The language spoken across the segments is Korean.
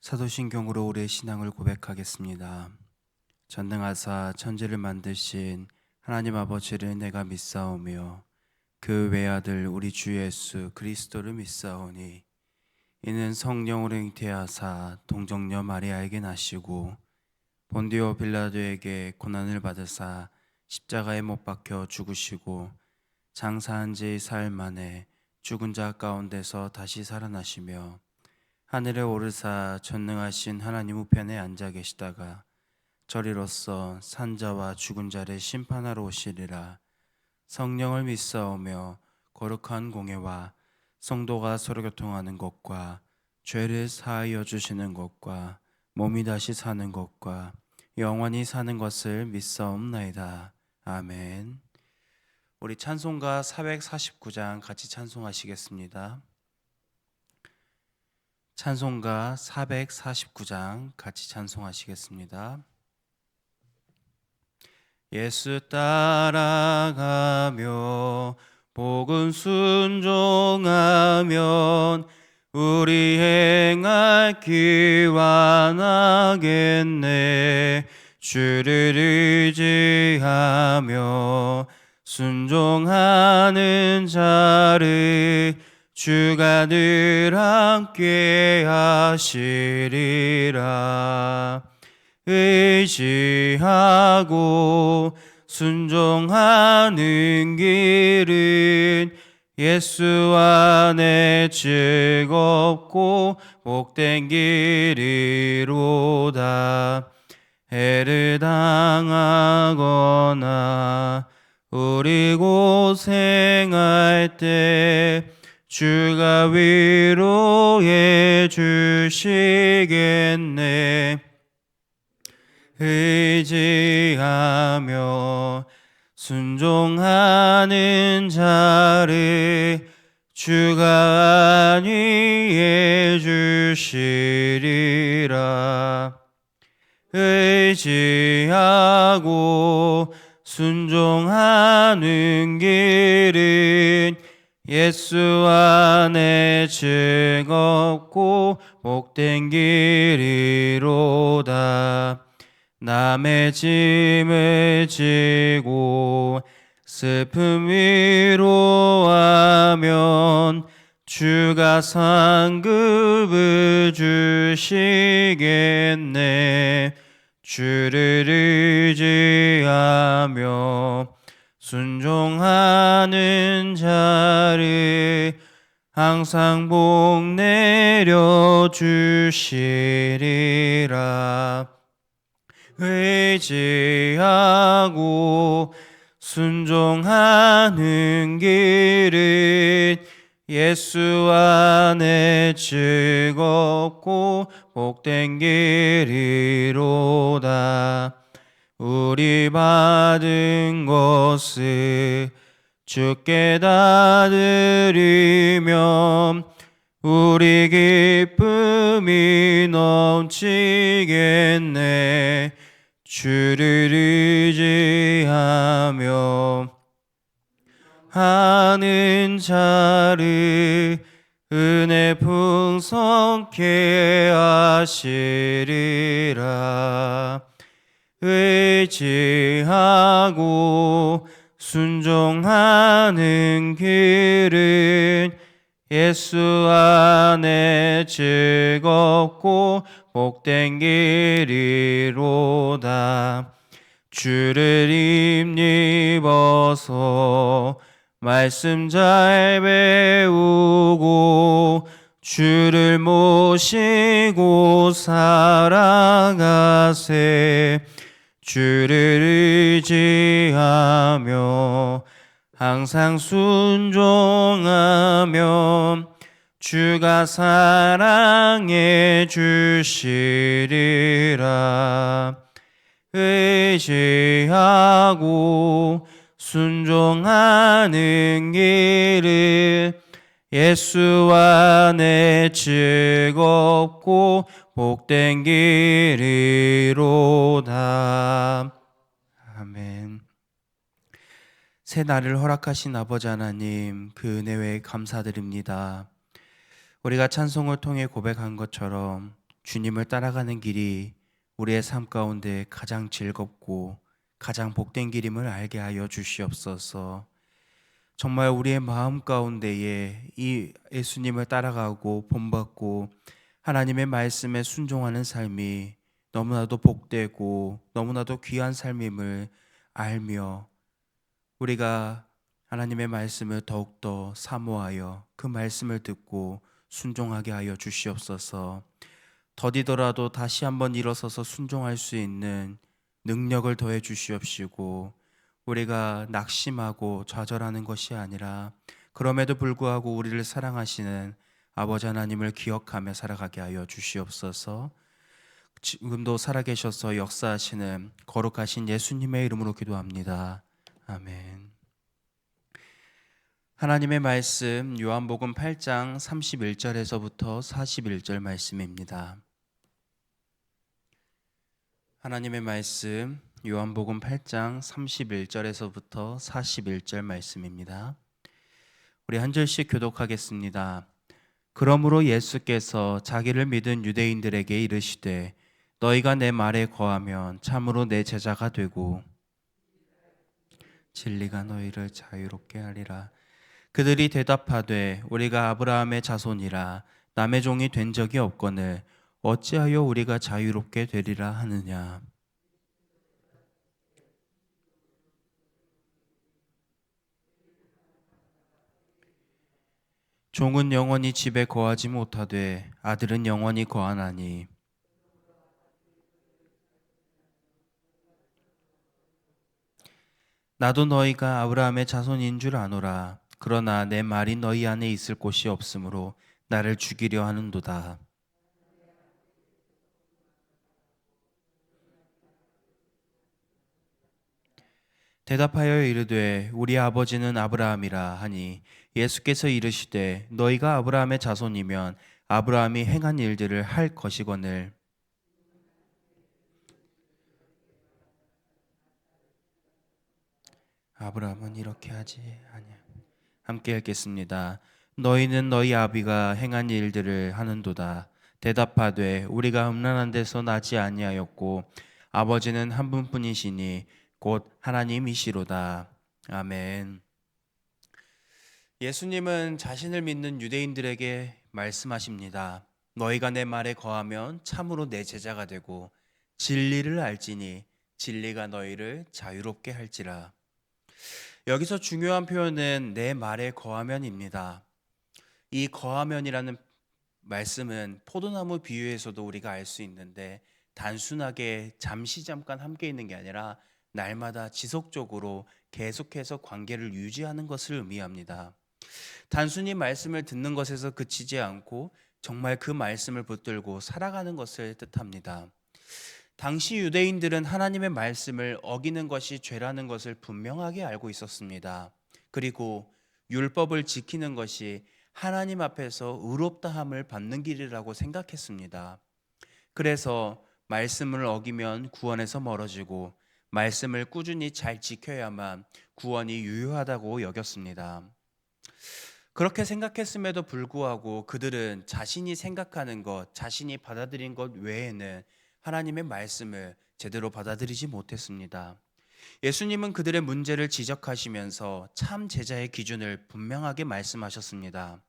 사도신경으로 우리의 신앙을 고백하겠습니다. 전능하사 천지를 만드신 하나님 아버지를 내가 믿사오며 그 외아들 우리 주 예수 그리스도를 믿사오니 이는 성령으로 잉태하사 동정녀 마리아에게 나시고 본디오 빌라도에게 고난을 받으사 십자가에 못 박혀 죽으시고 장사한 지 사흘 만에 죽은 자 가운데서 다시 살아나시며 하늘에 오르사 전능하신 하나님 우편에 앉아 계시다가 저리로서 산자와 죽은 자를 심판하러 오시리라. 성령을 믿사오며 거룩한 공예와 성도가 서로 교통하는 것과 죄를 사하여 주시는 것과 몸이 다시 사는 것과 영원히 사는 것을 믿사옵나이다. 아멘. 우리 찬송가 449장 같이 찬송하시겠습니다. 찬송가 449장 같이 찬송하시겠습니다. 예수 따라가며 복음 순종하면 우리 행할 기완하겠네. 주를 의지하며 순종하는 자를 주가 늘 함께 하시리라. 의지하고 순종하는 길은 예수 안에 즐겁고 복된 길이로다. 해를 당하거나 우리 고생할 때 주가 위로해 주시겠네. 의지하며 순종하는 자를 주가 안위해 주시리라. 의지하고 순종하는 길은 예수 안에 즐겁고 복된 길이로다. 남의 짐을 지고 슬픔 위로하면 주가 상급을 주시겠네. 주를 의지하며 순종하는 자를 항상 복 내려 주시리라. 의지하고 순종하는 길은 예수 안에 즐겁고 복된 길이로다. 우리 받은 것을 주께 다 드리면 우리 기쁨이 넘치겠네. 주를 의지하며 하는 자를 은혜 풍성케 하시리라. 의지하고 순종하는 길은 예수 안에 즐겁고 복된 길이로다. 주를 힘입어서 말씀 잘 배우고 주를 모시고 살아가세. 주를 의지하며 항상 순종하면 주가 사랑해 주시리라. 의지하고 순종하는 길을 예수 안에 즐겁고 복된 길이로다. 아멘. 새 날을 허락하신 아버지 하나님, 그 은혜 외에 감사드립니다. 우리가 찬송을 통해 고백한 것처럼 주님을 따라가는 길이 우리의 삶 가운데 가장 즐겁고 가장 복된 길임을 알게 하여 주시옵소서. 정말 우리의 마음 가운데에 이 예수님을 따라가고 본받고 하나님의 말씀에 순종하는 삶이 너무나도 복되고 너무나도 귀한 삶임을 알며 우리가 하나님의 말씀을 더욱더 사모하여 그 말씀을 듣고 순종하게 하여 주시옵소서. 더디더라도 다시 한번 일어서서 순종할 수 있는 능력을 더해 주시옵시고 우리가 낙심하고 좌절하는 것이 아니라 그럼에도 불구하고 우리를 사랑하시는 아버지 하나님을 기억하며 살아가게 하여 주시옵소서. 지금도 살아계셔서 역사하시는 거룩하신 예수님의 이름으로 기도합니다. 아멘. 하나님의 말씀 요한복음 8장 31절에서부터 41절 말씀입니다. 하나님의 말씀 요한복음 8장 31절에서부터 41절 말씀입니다. 우리 한 절씩 교독하겠습니다. 그러므로 예수께서 자기를 믿은 유대인들에게 이르시되 너희가 내 말에 거하면 참으로 내 제자가 되고 진리가 너희를 자유롭게 하리라. 그들이 대답하되 우리가 아브라함의 자손이라 남의 종이 된 적이 없거늘 어찌하여 우리가 자유롭게 되리라 하느냐. 종은 영원히 집에 거하지 못하되 아들은 영원히 거하나니 나도 너희가 아브라함의 자손인 줄 아노라. 그러나 내 말이 너희 안에 있을 곳이 없으므로 나를 죽이려 하는도다. 대답하여 이르되 우리 아버지는 아브라함이라 하니 예수께서 이르시되 너희가 아브라함의 자손이면 아브라함이 행한 일들을 할 것이거늘 아브라함은 이렇게 하지 아니야. 함께 읽겠습니다. 너희는 너희 아비가 행한 일들을 하는도다. 대답하되 우리가 음란한 데서 나지 아니하였고 아버지는 한 분뿐이시니 곧 하나님이시로다. 아멘. 예수님은 자신을 믿는 유대인들에게 말씀하십니다. 너희가 내 말에 거하면 참으로 내 제자가 되고 진리를 알지니 진리가 너희를 자유롭게 할지라. 여기서 중요한 표현은 내 말에 거하면입니다. 이 거하면이라는 말씀은 포도나무 비유에서도 우리가 알 수 있는데 단순하게 잠깐 함께 있는 게 아니라 날마다 지속적으로 계속해서 관계를 유지하는 것을 의미합니다. 단순히 말씀을 듣는 것에서 그치지 않고 정말 그 말씀을 붙들고 살아가는 것을 뜻합니다. 당시 유대인들은 하나님의 말씀을 어기는 것이 죄라는 것을 분명하게 알고 있었습니다. 그리고 율법을 지키는 것이 하나님 앞에서 의롭다함을 받는 길이라고 생각했습니다. 그래서 말씀을 어기면 구원에서 멀어지고 말씀을 꾸준히 잘 지켜야만 구원이 유효하다고 여겼습니다. 그렇게 생각했음에도 불구하고 그들은 자신이 생각하는 것, 자신이 받아들인 것 외에는 하나님의 말씀을 제대로 받아들이지 못했습니다. 예수님은 그들의 문제를 지적하시면서 참 제자의 기준을 분명하게 말씀하셨습니다.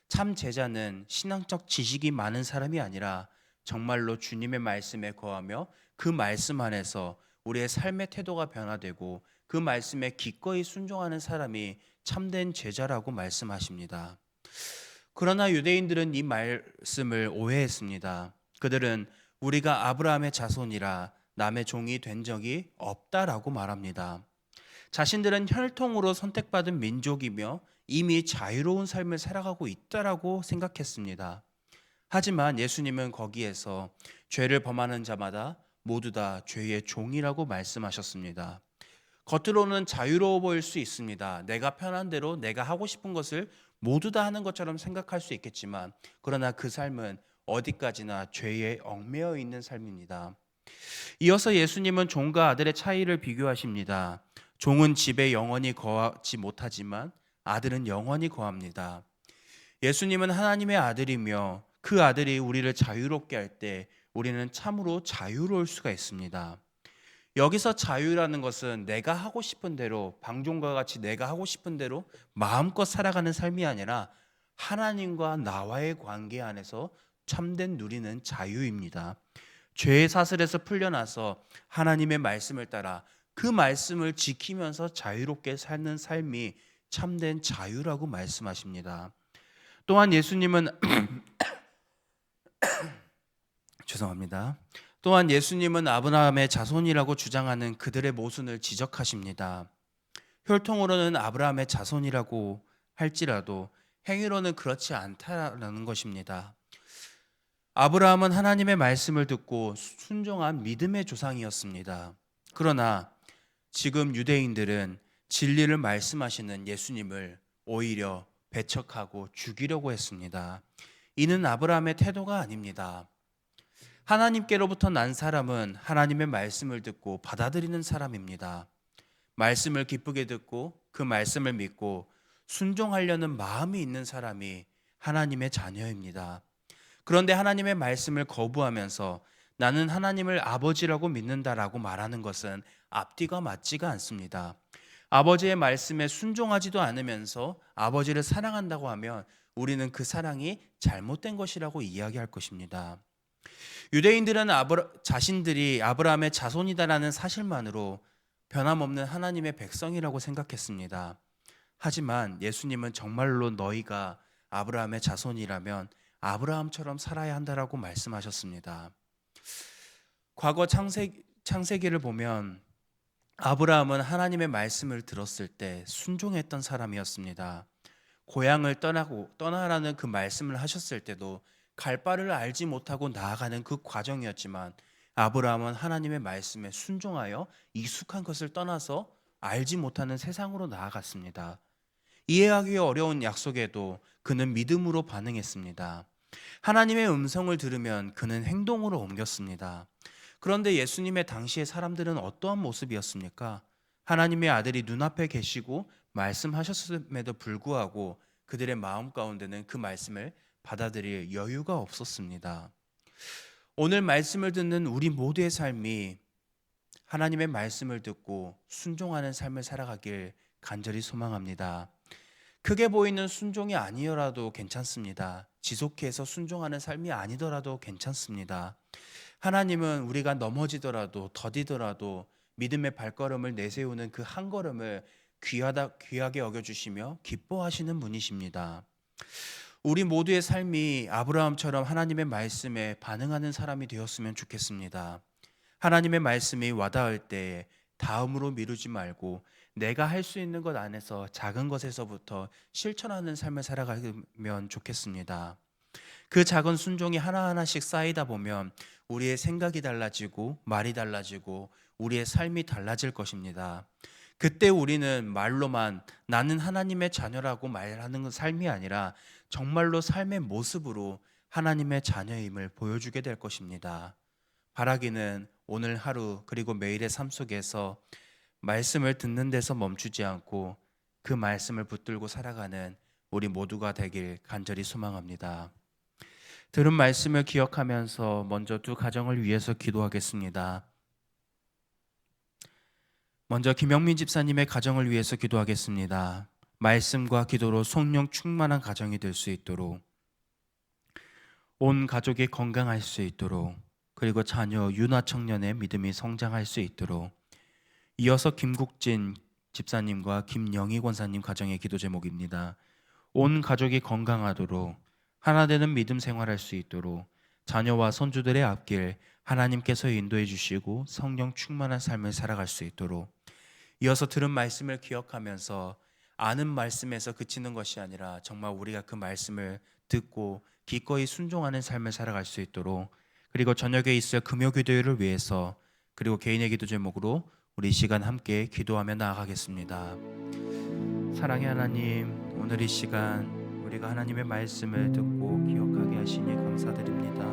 참 제자는 신앙적 지식이 많은 사람이 아니라 정말로 주님의 말씀에 거하며 그 말씀 안에서 우리의 삶의 태도가 변화되고 그 말씀에 기꺼이 순종하는 사람이 참된 제자라고 말씀하십니다. 그러나 유대인들은 이 말씀을 오해했습니다. 그들은 우리가 아브라함의 자손이라 남의 종이 된 적이 없다라고 말합니다. 자신들은 혈통으로 선택받은 민족이며 이미 자유로운 삶을 살아가고 있다라고 생각했습니다. 하지만 예수님은 거기에서 죄를 범하는 자마다 모두 다 죄의 종이라고 말씀하셨습니다. 겉으로는 자유로워 보일 수 있습니다. 내가 편한 대로 내가 하고 싶은 것을 모두 다 하는 것처럼 생각할 수 있겠지만 그러나 그 삶은 어디까지나 죄에 얽매여 있는 삶입니다. 이어서 예수님은 종과 아들의 차이를 비교하십니다. 종은 집에 영원히 거하지 못하지만 아들은 영원히 거합니다. 예수님은 하나님의 아들이며 그 아들이 우리를 자유롭게 할 때 우리는 참으로 자유로울 수가 있습니다. 여기서 자유라는 것은 내가 하고 싶은 대로, 방종과 같이 내가 하고 싶은 대로 마음껏 살아가는 삶이 아니라 하나님과 나와의 관계 안에서 참된 누리는 자유입니다. 죄의 사슬에서 풀려나서 하나님의 말씀을 따라 그 말씀을 지키면서 자유롭게 사는 삶이 참된 자유라고 말씀하십니다. 또한 예수님은 죄송합니다. 또한 예수님은 아브라함의 자손이라고 주장하는 그들의 모순을 지적하십니다. 혈통으로는 아브라함의 자손이라고 할지라도 행위로는 그렇지 않다라는 것입니다. 아브라함은 하나님의 말씀을 듣고 순종한 믿음의 조상이었습니다. 그러나 지금 유대인들은 진리를 말씀하시는 예수님을 오히려 배척하고 죽이려고 했습니다. 이는 아브라함의 태도가 아닙니다. 하나님께로부터 난 사람은 하나님의 말씀을 듣고 받아들이는 사람입니다. 말씀을 기쁘게 듣고 그 말씀을 믿고 순종하려는 마음이 있는 사람이 하나님의 자녀입니다. 그런데 하나님의 말씀을 거부하면서 나는 하나님을 아버지라고 믿는다라고 말하는 것은 앞뒤가 맞지가 않습니다. 아버지의 말씀에 순종하지도 않으면서 아버지를 사랑한다고 하면 우리는 그 사랑이 잘못된 것이라고 이야기할 것입니다. 유대인들은 자신들이 아브라함의 자손이다라는 사실만으로 변함없는 하나님의 백성이라고 생각했습니다. 하지만 예수님은 정말로 너희가 아브라함의 자손이라면 아브라함처럼 살아야 한다라고 말씀하셨습니다. 과거 창세기를 보면 아브라함은 하나님의 말씀을 들었을 때 순종했던 사람이었습니다. 고향을 떠나라는 그 말씀을 하셨을 때도 갈 바를 알지 못하고 나아가는 그 과정이었지만 아브라함은 하나님의 말씀에 순종하여 익숙한 것을 떠나서 알지 못하는 세상으로 나아갔습니다. 이해하기 어려운 약속에도 그는 믿음으로 반응했습니다. 하나님의 음성을 들으면 그는 행동으로 옮겼습니다. 그런데 예수님의 당시의 사람들은 어떠한 모습이었습니까? 하나님의 아들이 눈앞에 계시고 말씀하셨음에도 불구하고 그들의 마음 가운데는 그 말씀을 받아들일 여유가 없었습니다. 오늘 말씀을 듣는 우리 모두의 삶이 하나님의 말씀을 듣고 순종하는 삶을 살아가길 간절히 소망합니다. 크게 보이는 순종이 아니어라도 괜찮습니다. 지속해서 순종하는 삶이 아니더라도 괜찮습니다. 하나님은 우리가 넘어지더라도 더디더라도 믿음의 발걸음을 내세우는 그 한 걸음을 귀하게 여겨주시며 기뻐하시는 분이십니다. 우리 모두의 삶이 아브라함처럼 하나님의 말씀에 반응하는 사람이 되었으면 좋겠습니다. 하나님의 말씀이 와닿을 때 다음으로 미루지 말고 내가 할 수 있는 것 안에서 작은 것에서부터 실천하는 삶을 살아가면 좋겠습니다. 그 작은 순종이 하나하나씩 쌓이다 보면 우리의 생각이 달라지고 말이 달라지고 우리의 삶이 달라질 것입니다. 그때 우리는 말로만 나는 하나님의 자녀라고 말하는 삶이 아니라 정말로 삶의 모습으로 하나님의 자녀임을 보여주게 될 것입니다. 바라기는 오늘 하루 그리고 매일의 삶 속에서 말씀을 듣는 데서 멈추지 않고 그 말씀을 붙들고 살아가는 우리 모두가 되길 간절히 소망합니다. 들은 말씀을 기억하면서 먼저 두 가정을 위해서 기도하겠습니다. 먼저 김영민 집사님의 가정을 위해서 기도하겠습니다. 말씀과 기도로 성령 충만한 가정이 될 수 있도록, 온 가족이 건강할 수 있도록, 그리고 자녀 유나 청년의 믿음이 성장할 수 있도록, 이어서 김국진 집사님과 김영희 권사님 가정의 기도 제목입니다. 온 가족이 건강하도록, 하나 되는 믿음 생활할 수 있도록, 자녀와 손주들의 앞길 하나님께서 인도해 주시고 성령 충만한 삶을 살아갈 수 있도록, 이어서 들은 말씀을 기억하면서 아는 말씀에서 그치는 것이 아니라 정말 우리가 그 말씀을 듣고 기꺼이 순종하는 삶을 살아갈 수 있도록, 그리고 저녁에 있을 금요 기도회를 위해서 그리고 개인의 기도 제목으로 우리 이 시간 함께 기도하며 나아가겠습니다. 사랑의 하나님, 오늘 이 시간 우리가 하나님의 말씀을 듣고 기억하게 하시니 감사드립니다.